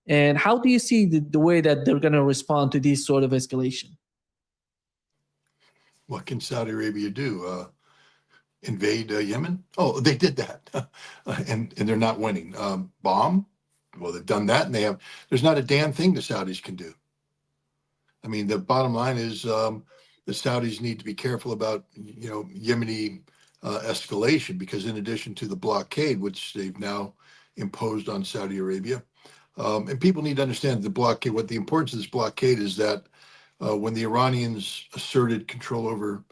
And how do you see the way that they're going to respond to this sort of escalation? What can Saudi Arabia do? Invade Yemen? Oh, they did that, and they're not winning. Bomb? Well, they've done that, and there's not a damn thing the Saudis can do. I mean, the bottom line is the Saudis need to be careful about, Yemeni escalation, because in addition to the blockade, which they've now imposed on Saudi Arabia, and people need to understand the blockade, what the importance of this blockade is that when the Iranians asserted control over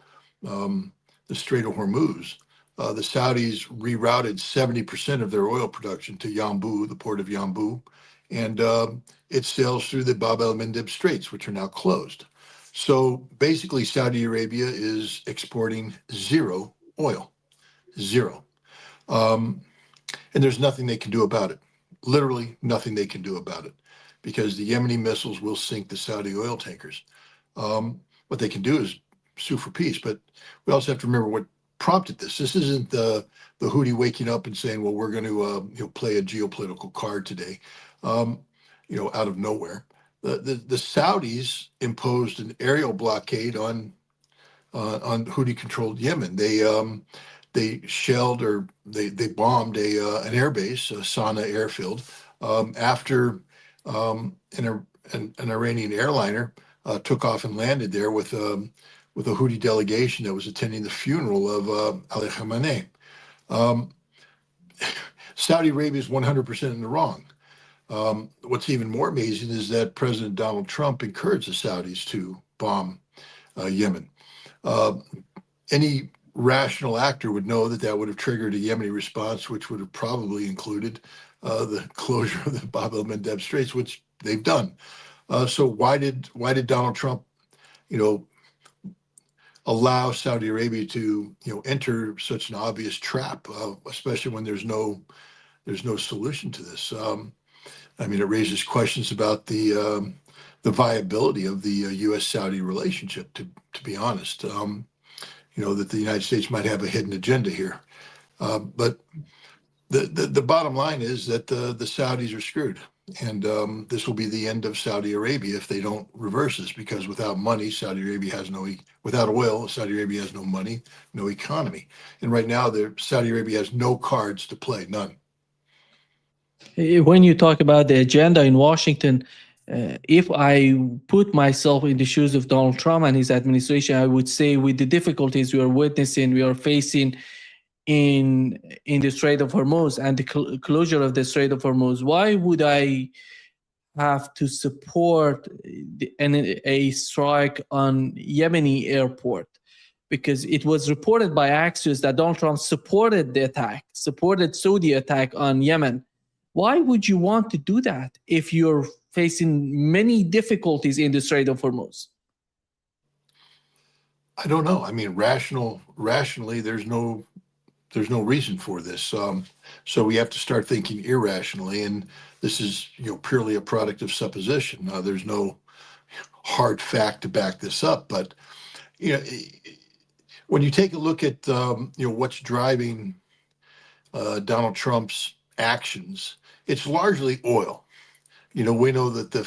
the Strait of Hormuz, the Saudis rerouted 70% of their oil production to Yanbu, the port of Yanbu, and it sails through the Bab el-Mandeb Straits, which are now closed. So basically, Saudi Arabia is exporting zero oil, zero. And there's nothing they can do about it, literally nothing they can do about it, because the Yemeni missiles will sink the Saudi oil tankers. What they can do is sue for peace, but we also have to remember what prompted this. This isn't the Houthi waking up and saying, well, we're going to play a geopolitical card today, out of nowhere. The Saudis imposed an aerial blockade on Houthi-controlled Yemen. They shelled, or they bombed an airbase, a Sana'a airfield, after an Iranian airliner took off and landed there with a Houthi delegation that was attending the funeral of Ali Khamenei. Saudi Arabia is 100% in the wrong. What's even more amazing is that President Donald Trump encouraged the Saudis to bomb Yemen. Any rational actor would know that that would have triggered a Yemeni response, which would have probably included the closure of the Bab el-Mandeb Straits, which they've done. So why did Donald Trump, allow Saudi Arabia to, enter such an obvious trap, especially when there's no solution to this? It raises questions about the viability of the U.S.-Saudi relationship. To be honest, that the United States might have a hidden agenda here, but the bottom line is that the Saudis are screwed. And this will be the end of Saudi Arabia if they don't reverse this, because without money, without oil, Saudi Arabia has no money, no economy. And right now, Saudi Arabia has no cards to play, none. When you talk about the agenda in Washington, if I put myself in the shoes of Donald Trump and his administration, I would say, with the difficulties we are facing in the Strait of Hormuz and the closure of the Strait of Hormuz, why would I have to support a strike on Yemeni airport? Because it was reported by Axios that Donald Trump supported Saudi attack on Yemen. Why would you want to do that if you're facing many difficulties in the Strait of Hormuz? I don't know. Rationally, there's no reason for this. So we have to start thinking irrationally, and this is purely a product of supposition. There's no hard fact to back this up. But when you take a look at what's driving Donald Trump's actions, it's largely oil. We know that the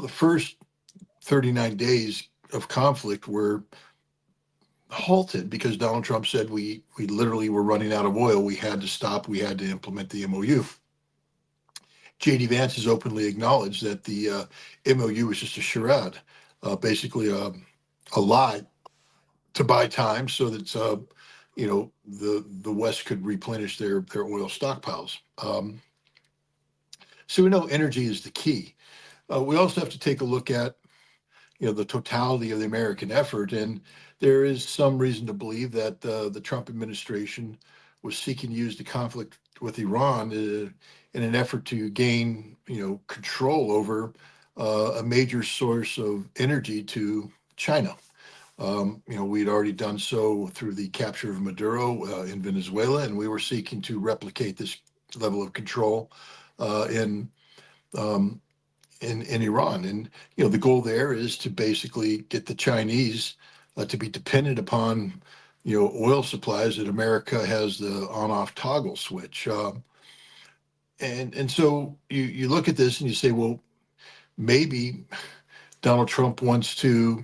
first 39 days of conflict were halted because Donald Trump said we literally were running out of oil. We had to stop. We had to implement the MOU. J.D. Vance has openly acknowledged that the MOU was just a charade, basically a lie to buy time so that the West could replenish their oil stockpiles. So we know energy is the key. We also have to take a look at the totality of the American effort, and there is some reason to believe that the Trump administration was seeking to use the conflict with Iran in an effort to gain control over a major source of energy to China. We'd already done so through the capture of Maduro in Venezuela, and we were seeking to replicate this level of control in Iran. And the goal there is to basically get the Chinese to be dependent upon oil supplies that America has the on-off toggle switch. and so you look at this and you say, well, maybe Donald Trump wants to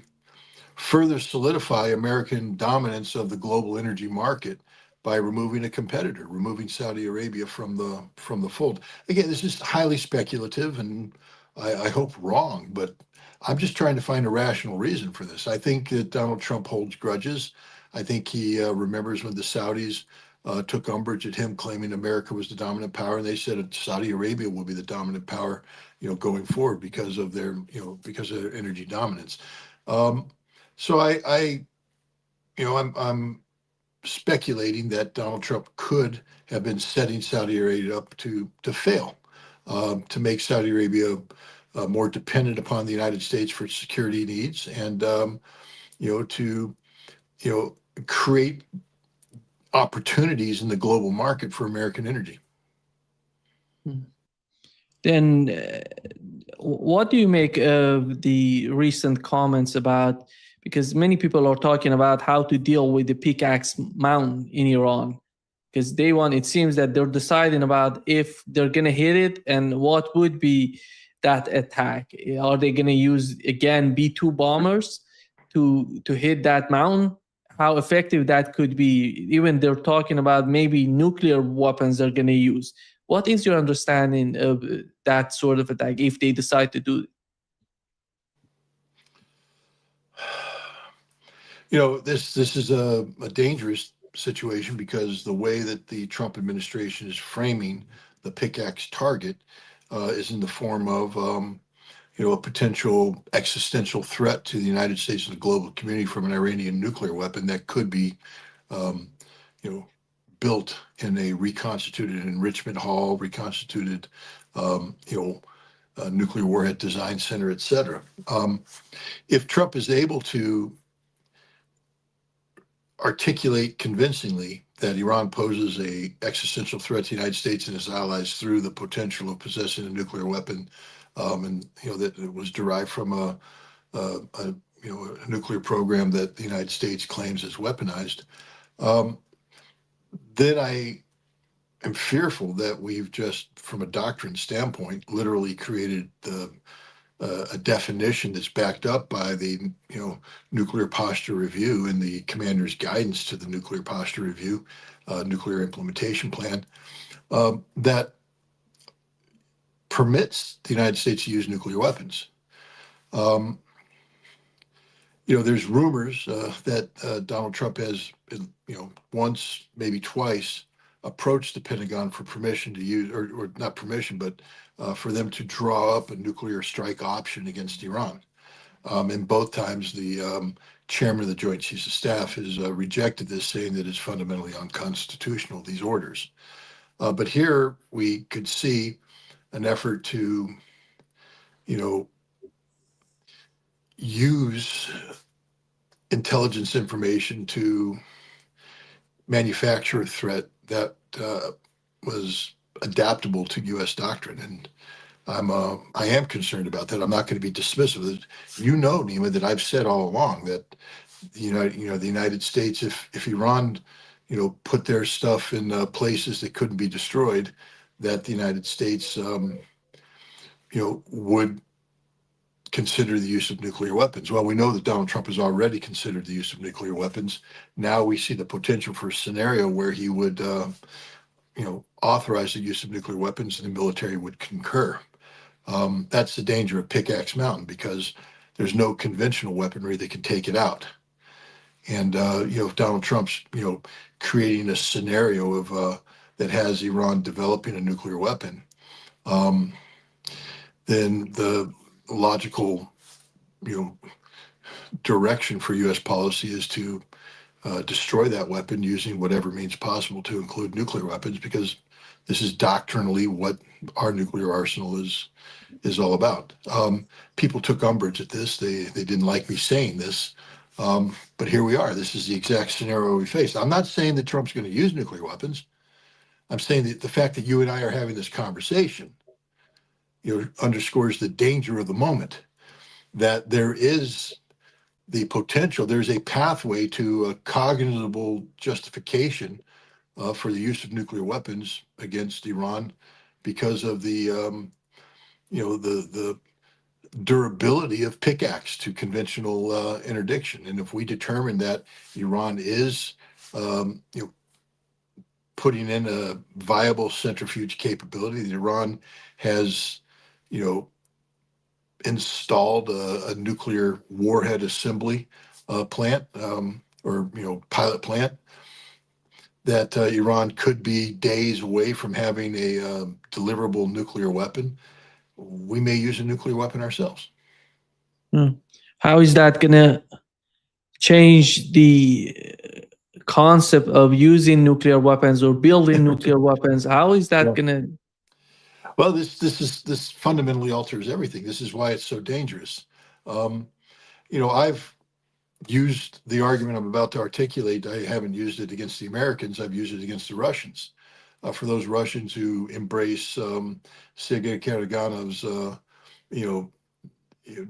further solidify American dominance of the global energy market by removing a competitor, removing Saudi Arabia from the fold. Again, this is highly speculative and I hope wrong, but I'm just trying to find a rational reason for this. I think that Donald Trump holds grudges. I think he remembers when the Saudis took umbrage at him claiming America was the dominant power, and they said Saudi Arabia will be the dominant power, going forward because of their, because of their energy dominance. So I'm speculating that Donald Trump could have been setting Saudi Arabia up to fail, to make Saudi Arabia more dependent upon the United States for security needs, and to create opportunities in the global market for American energy. Then, what do you make of the recent comments about, because many people are talking about how to deal with the pickaxe mountain in Iran, because it seems that they're deciding about if they're going to hit it and what would be that attack. Are they going to use, again, B-2 bombers to hit that mountain? How effective that could be? Even they're talking about maybe nuclear weapons they're going to use. What is your understanding of that sort of attack if they decide to do it? This is a dangerous situation because the way that the Trump administration is framing the pickaxe target is in the form of a potential existential threat to the United States and the global community from an Iranian nuclear weapon that could be, built in a reconstituted enrichment hall, reconstituted, nuclear warhead design center, et cetera. If Trump is able to articulate convincingly that Iran poses a existential threat to the United States and its allies through the potential of possessing a nuclear weapon, and that it was derived from a nuclear program that the United States claims is weaponized, then I am fearful that we've just, from a doctrine standpoint, literally created a definition that's backed up by the nuclear posture review and the commander's guidance to the nuclear posture review, nuclear implementation plan, that permits the United States to use nuclear weapons. There's rumors that Donald Trump has, once, maybe twice, approached the Pentagon for permission to use, or not permission, but for them to draw up a nuclear strike option against Iran. And both times the chairman of the Joint Chiefs of Staff has rejected this, saying that it's fundamentally unconstitutional, these orders. But here we could see an effort to, use intelligence information to manufacture a threat that was adaptable to U.S. doctrine, and I am concerned about that. I'm not going to be dismissive of it. Nima, that I've said all along that the United States, if Iran, put their stuff in places that couldn't be destroyed, that the United States, would consider the use of nuclear weapons. Well, we know that Donald Trump has already considered the use of nuclear weapons. Now we see the potential for a scenario where he would, authorize the use of nuclear weapons and the military would concur. That's the danger of Pickaxe Mountain, because there's no conventional weaponry that can take it out. And, if Donald Trump's, creating a scenario of that has Iran developing a nuclear weapon, then the logical, direction for U.S. policy is to destroy that weapon using whatever means possible, to include nuclear weapons, because this is doctrinally what our nuclear arsenal is all about. People took umbrage at this. They didn't like me saying this, but here we are. This is the exact scenario we face. I'm not saying that Trump's going to use nuclear weapons. I'm saying that the fact that you and I are having this conversation, underscores the danger of the moment, that there is the potential, there's a pathway to a cognizable justification for the use of nuclear weapons against Iran because of the the durability of pickaxe to conventional interdiction. And if we determine that Iran is putting in a viable centrifuge capability, that Iran has installed a nuclear warhead assembly plant, or pilot plant, that Iran could be days away from having a deliverable nuclear weapon, we may use a nuclear weapon ourselves. How is that going to change the concept of using nuclear weapons or building nuclear weapons? How is that going to? Well, this fundamentally alters everything. This is why it's so dangerous. I've used the argument I'm about to articulate. I haven't used it against the Americans. I've used it against the Russians. For those Russians who embrace Sergei Karaganov's,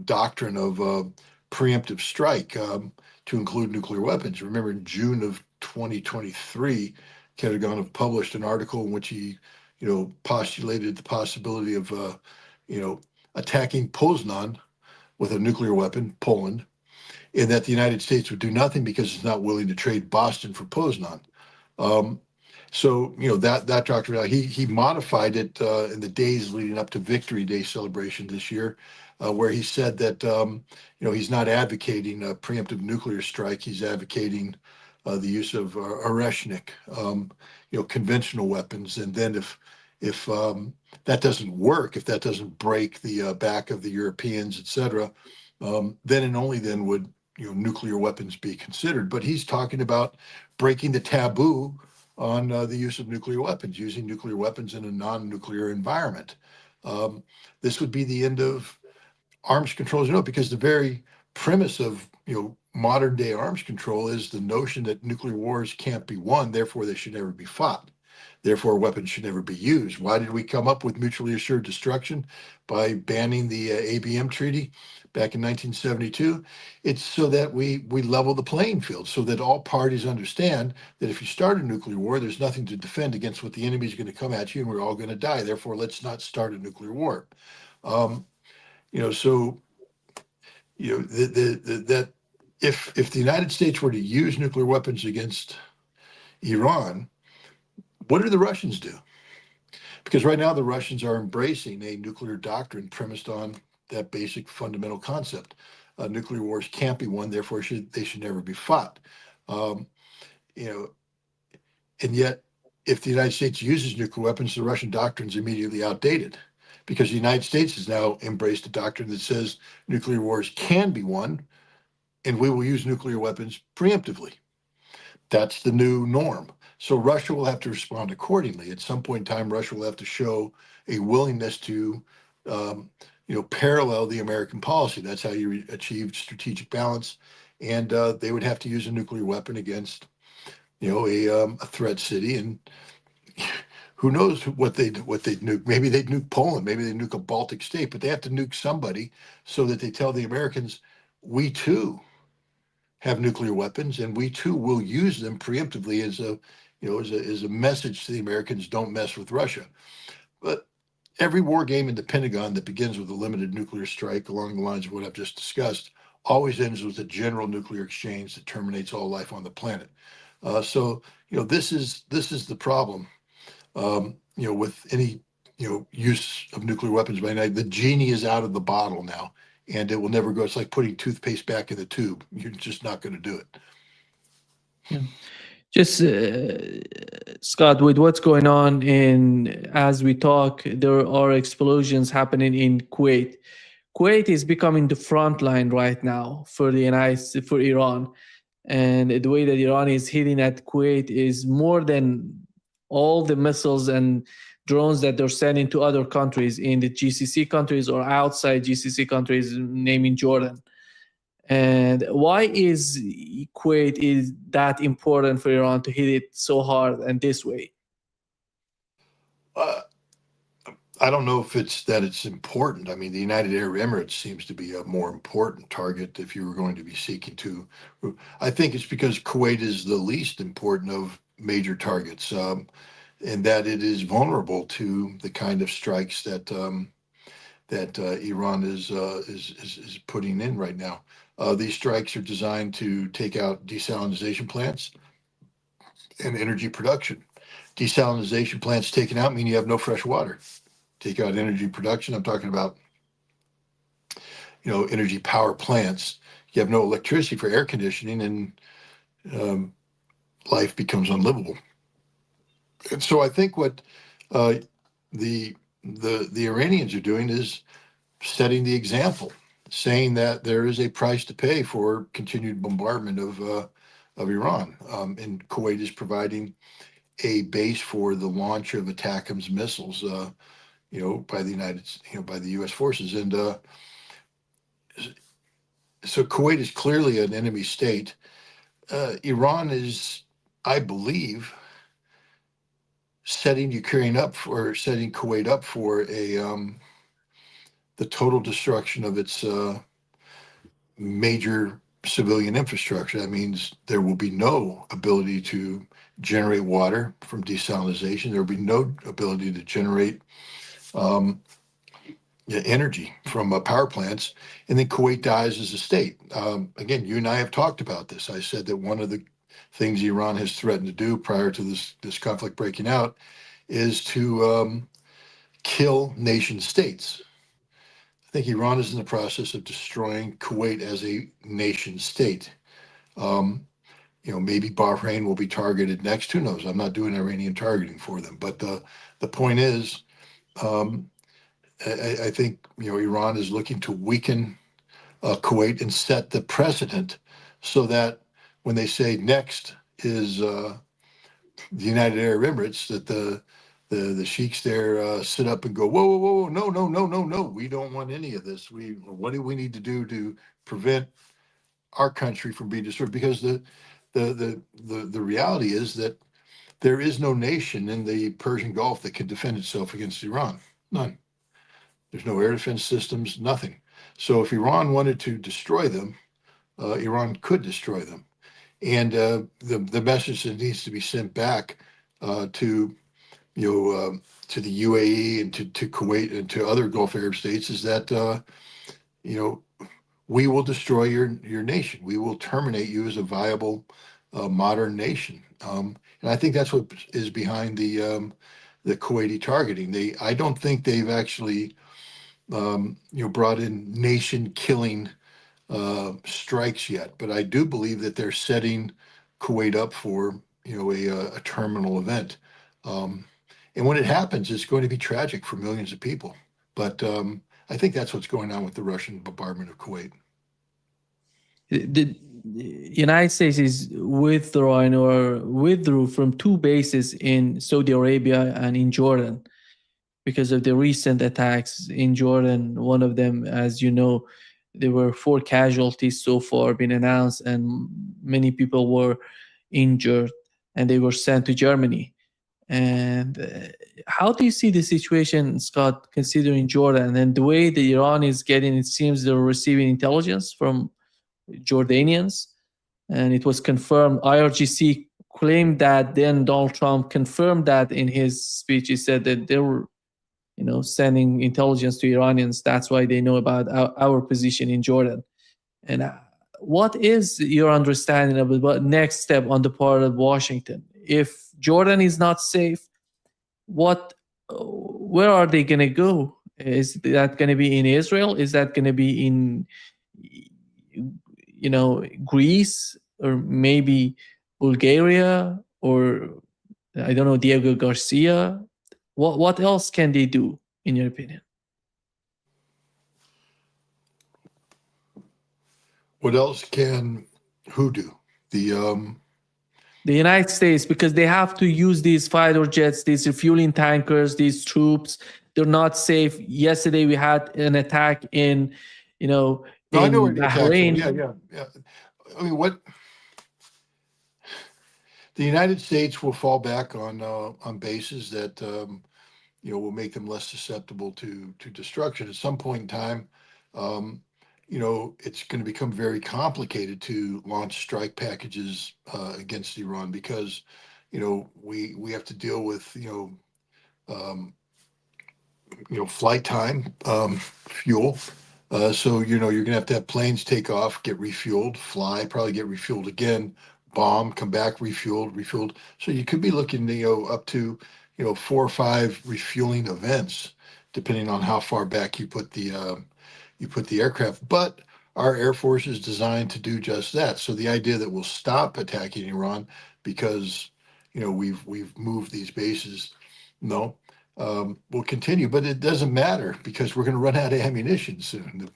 doctrine of preemptive strike to include nuclear weapons. Remember, in June of 2023, Karaganov published an article in which he, postulated the possibility of, attacking Poznan with a nuclear weapon, Poland, and that the United States would do nothing because it's not willing to trade Boston for Poznan. So that doctrine, he modified it in the days leading up to Victory Day celebration this year, where he said that he's not advocating a preemptive nuclear strike. He's advocating the use of Oreshnik, conventional weapons. And then if that doesn't work, if that doesn't break the back of the Europeans, et cetera, then and only then would nuclear weapons be considered. But he's talking about breaking the taboo on the use of nuclear weapons, using nuclear weapons in a non-nuclear environment. This would be the end of arms control, because the very premise of modern day arms control is the notion that nuclear wars can't be won, therefore they should never be fought. Therefore, weapons should never be used. Why did we come up with mutually assured destruction by banning the ABM treaty back in 1972? It's so that we level the playing field, so that all parties understand that if you start a nuclear war, there's nothing to defend against what the enemy is going to come at you, and we're all going to die. Therefore, let's not start a nuclear war. That if the United States were to use nuclear weapons against Iran, what do the Russians do? Because right now the Russians are embracing a nuclear doctrine premised on that basic fundamental concept. Nuclear wars can't be won, therefore they should never be fought. And yet, if the United States uses nuclear weapons, the Russian doctrine is immediately outdated, because the United States has now embraced a doctrine that says nuclear wars can be won, and we will use nuclear weapons preemptively. That's the new norm. So Russia will have to respond accordingly. At some point in time, Russia will have to show a willingness to, parallel the American policy. That's how you achieve strategic balance. And they would have to use a nuclear weapon against, a threat city. And who knows what they'd nuke? Maybe they'd nuke Poland. Maybe they'd nuke a Baltic state. But they have to nuke somebody so that they tell the Americans, we too have nuclear weapons, and we too will use them preemptively as a message to the Americans: don't mess with Russia. But every war game in the Pentagon that begins with a limited nuclear strike along the lines of what I've just discussed always ends with a general nuclear exchange that terminates all life on the planet. So this is the problem. With any use of nuclear weapons by night, the genie is out of the bottle now, and it will never go. It's like putting toothpaste back in the tube. You're just not going to do it. Yeah. Just Scott, with what's going on as we talk, there are explosions happening in Kuwait. Kuwait is becoming the front line right now for for Iran, and the way that Iran is hitting at Kuwait is more than all the missiles and drones that they're sending to other countries in the GCC countries or outside GCC countries, naming Jordan. And why is Kuwait is that important for Iran to hit it so hard and this way? I don't know if it's important. I mean, the United Arab Emirates seems to be a more important target if you were going to be seeking to. I think it's because Kuwait is the least important of major targets. and that it is vulnerable to the kind of strikes that Iran is putting in right now. These strikes are designed to take out desalination plants and energy production. Desalination plants taken out mean you have no fresh water. Take out energy production. I'm talking about, energy power plants. You have no electricity for air conditioning, and um, life becomes unlivable. And so I think what uh, the Iranians are doing is setting the example, saying that there is a price to pay for continued bombardment of Iran. And Kuwait is providing a base for the launch of ATACMS missiles, by by the U.S. forces. And so Kuwait is clearly an enemy state. Iran is, I believe, setting Kuwait up for the total destruction of its major civilian infrastructure. That means there will be no ability to generate water from desalination. There will be no ability to generate energy from power plants, and then Kuwait dies as a state. Again, you and I have talked about this. I said that one of the things Iran has threatened to do prior to this conflict breaking out is to kill nation states. I think Iran is in the process of destroying Kuwait as a nation state. Um, maybe Bahrain will be targeted next. Who knows? I'm not doing Iranian targeting for them, but the point is, um, I think Iran is looking to weaken Kuwait and set the precedent, so that when they say next is the United Arab Emirates, that the sheiks there sit up and go, whoa, whoa, whoa, no, no, no, no, no, we don't want any of this. What do we need to do to prevent our country from being destroyed? Because the reality is that there is no nation in the Persian Gulf that can defend itself against Iran. None. There's no air defense systems, nothing. So if Iran wanted to destroy them, Iran could destroy them. And the message that needs to be sent back to to the UAE and to Kuwait and to other Gulf Arab states is that you know we will destroy your nation. We will terminate you as a viable modern nation. And I think that's what is behind the Kuwaiti targeting. I don't think they've actually brought in nation killing strikes yet, but I do believe that they're setting Kuwait up for a terminal event. Um, and when it happens, it's going to be tragic for millions of people. But I think that's what's going on with the Russian bombardment of Kuwait. The United States is withdrawing or withdrew from two bases in Saudi Arabia and in Jordan because of the recent attacks in Jordan. One of them, as you know, there were 4 casualties so far been announced, and many people were injured, and they were sent to Germany. And how do you see the situation, Scott, considering Jordan and the way that Iran is getting? It seems they're receiving intelligence from Jordanians, and it was confirmed. IRGC claimed that. Then Donald Trump confirmed that in his speech. He said that they were, sending intelligence to Iranians. That's why they know about our position in Jordan. And what is your understanding of the next step on the part of Washington? If Jordan is not safe, where are they going to go? Is that going to be in Israel? Is that going to be in Greece, or maybe Bulgaria, or I don't know, Diego Garcia? What else can they do, in your opinion? What else can who do? The United States, because they have to use these fighter jets, these refueling tankers, these troops. They're not safe. Yesterday we had an attack in, No, I know where in the attacks are. Yeah, Bahrain. yeah, yeah. I mean, what the United States will fall back on bases that will make them less susceptible to destruction. At some point in time, um, it's going to become very complicated to launch strike packages against Iran, because we have to deal with, flight time, fuel. So, you're going to have planes take off, get refueled, fly, probably get refueled again, bomb, come back, refueled. So you could be looking, up to, 4 or 5 refueling events, depending on how far back you put the aircraft. But our Air Force is designed to do just that. So the idea that we'll stop attacking Iran because, we've moved these bases, no, will continue. But it doesn't matter because we're going to run out of ammunition soon.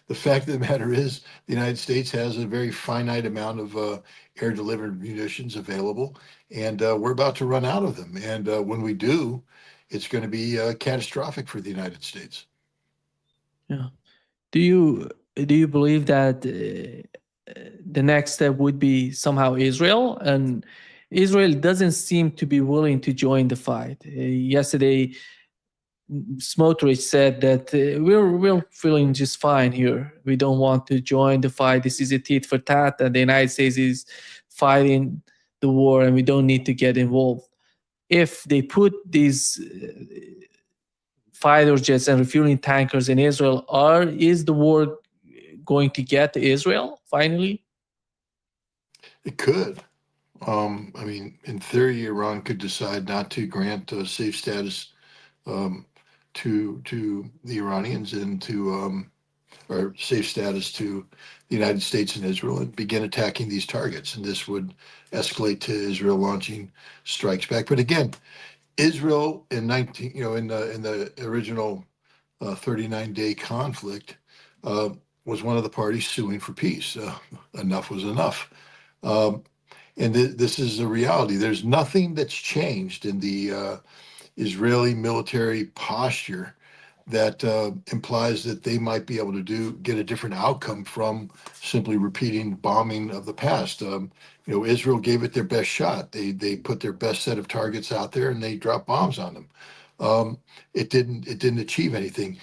The fact of the matter is the United States has a very finite amount of air delivered munitions available, and we're about to run out of them. And when we do, it's going to be catastrophic for the United States. Yeah. Do you believe that the next step would be somehow Israel? And Israel doesn't seem to be willing to join the fight. Yesterday, Smotrich said that we're feeling just fine here. We don't want to join the fight. This is a tit for tat, and the United States is fighting the war, and we don't need to get involved. If they put these fighter jets and refueling tankers in Israel, is the war going to get to Israel finally? It could. In theory, Iran could decide not to grant safe status to the Iranians and or safe status to the United States and Israel, and begin attacking these targets. And this would escalate to Israel launching strikes back. But again, Israel in the original 39-day conflict was one of the parties suing for peace. Enough was enough. And this is the reality. There's nothing that's changed in the Israeli military posture that implies that they might be able to get a different outcome from simply repeating bombing of the past. Israel gave it their best shot. They put their best set of targets out there and they dropped bombs on them. It didn't achieve anything.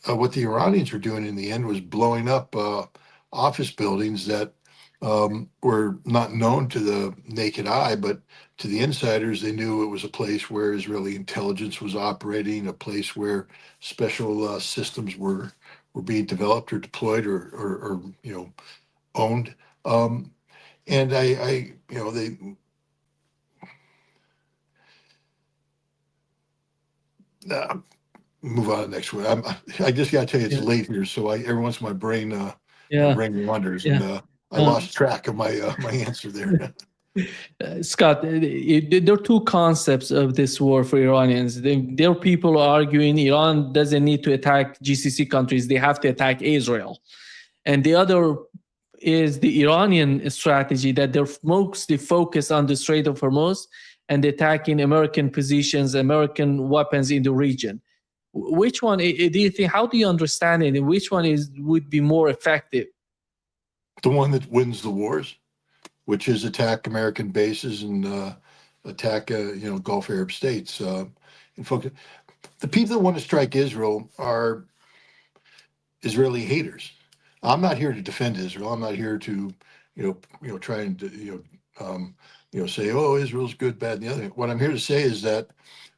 What the Iranians were doing in the end was blowing up office buildings that were not known to the naked eye, but to the insiders, they knew it was a place where Israeli intelligence was operating, a place where special systems were being developed or deployed or owned. And they move on to the next one. I just got to tell you, it's Yeah. late here, so every once in my brain Yeah. wanders, Yeah. and I lost track of my answer there. Scott, there are two concepts of this war for Iranians. There are people arguing Iran doesn't need to attack GCC countries, they have to attack Israel. And the other is the Iranian strategy that they're mostly focused on the Strait of Hormuz and attacking American positions, American weapons in the region. Which one do you think? How do you understand it? And which one would be more effective? The one that wins the wars, which is attack American bases and attack Gulf Arab states. And focus. The people that want to strike Israel are Israeli haters. I'm not here to defend Israel. I'm not here to try and say, oh, Israel's good, bad, and the other. What I'm here to say is that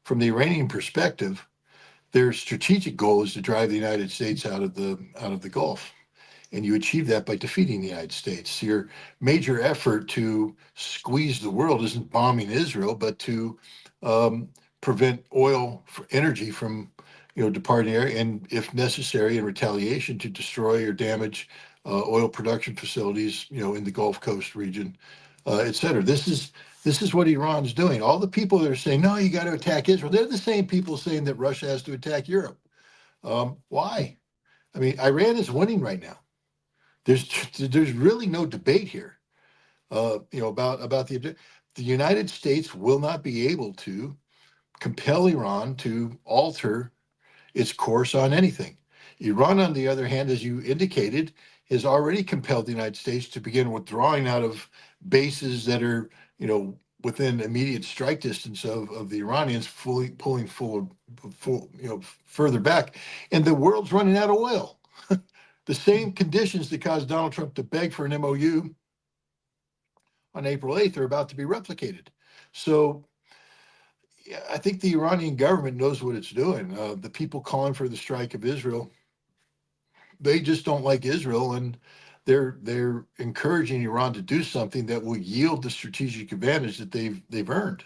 from the Iranian perspective, their strategic goal is to drive the United States out of the Gulf. And you achieve that by defeating the United States. Your major effort to squeeze the world isn't bombing Israel, but to prevent oil energy from departing area, and if necessary, in retaliation, to destroy or damage oil production facilities in the Gulf Coast region, et cetera. This is what Iran's doing. All the people that are saying, no, you got to attack Israel, they're the same people saying that Russia has to attack Europe. Why? I mean, Iran is winning right now. There's really no debate here, about the United States will not be able to compel Iran to alter its course on anything. Iran, on the other hand, as you indicated, has already compelled the United States to begin withdrawing out of bases that are, within immediate strike distance of the Iranians, pulling further back, and the world's running out of oil. The same conditions that caused Donald Trump to beg for an MOU on April 8th are about to be replicated. So yeah, I think the Iranian government knows what it's doing. The people calling for the strike of Israel, they just don't like Israel, and they're encouraging Iran to do something that will yield the strategic advantage that they've earned.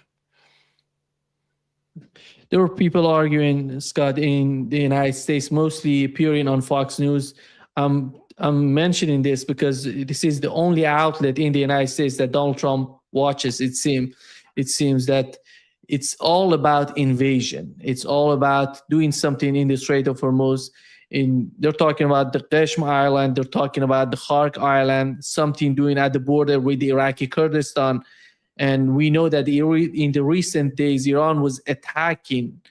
There were people arguing, Scott, in the United States, mostly appearing on Fox News. I'm mentioning this because this is the only outlet in the United States that Donald Trump watches. It seems that it's all about invasion. It's all about doing something in the Strait of Hormuz. They're talking about the Qeshm Island. They're talking about the Khark Island. Something doing at the border with the Iraqi Kurdistan. And we know that in the recent days, Iran was attacking,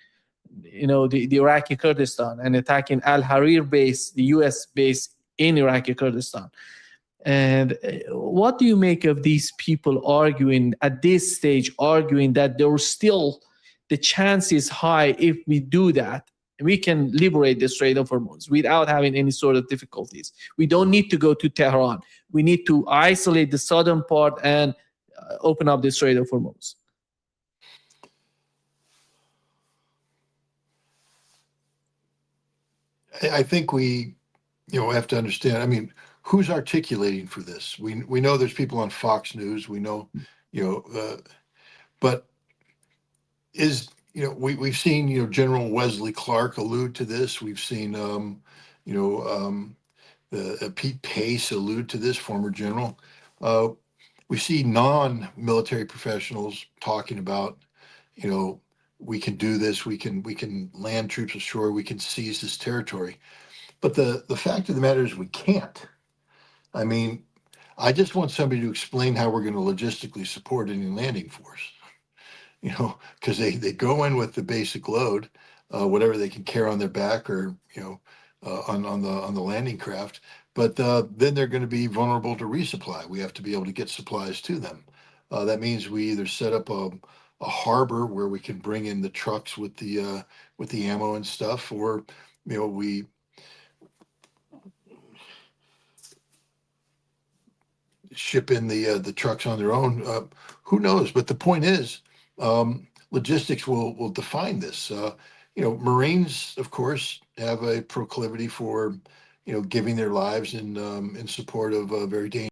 the Iraqi Kurdistan and attacking Al Harir base, the U.S. base in Iraqi Kurdistan. And what do you make of these people arguing at this stage, arguing that there was still the chance is high if we do that, we can liberate the Strait of Hormuz without having any sort of difficulties. We don't need to go to Tehran. We need to isolate the southern part and open up the Strait of Hormuz. I think we, have to understand. I mean, who's articulating for this? We know there's people on Fox News. We know, but we've seen General Wesley Clark allude to this. We've seen Pete Pace allude to this, former general. We see non-military professionals talking about, we can do this. We can land troops ashore. We can seize this territory. But the fact of the matter is we can't. I mean, I just want somebody to explain how we're going to logistically support any landing force, because they go in with the basic load, whatever they can carry on their back or, on the landing craft. But then they're going to be vulnerable to resupply. We have to be able to get supplies to them. That means we either set up a harbor where we can bring in the trucks with the ammo and stuff, or we ship in the trucks on their own. Who knows? But the point is, logistics will define this. Marines, of course, have a proclivity for giving their lives in support of very dangerous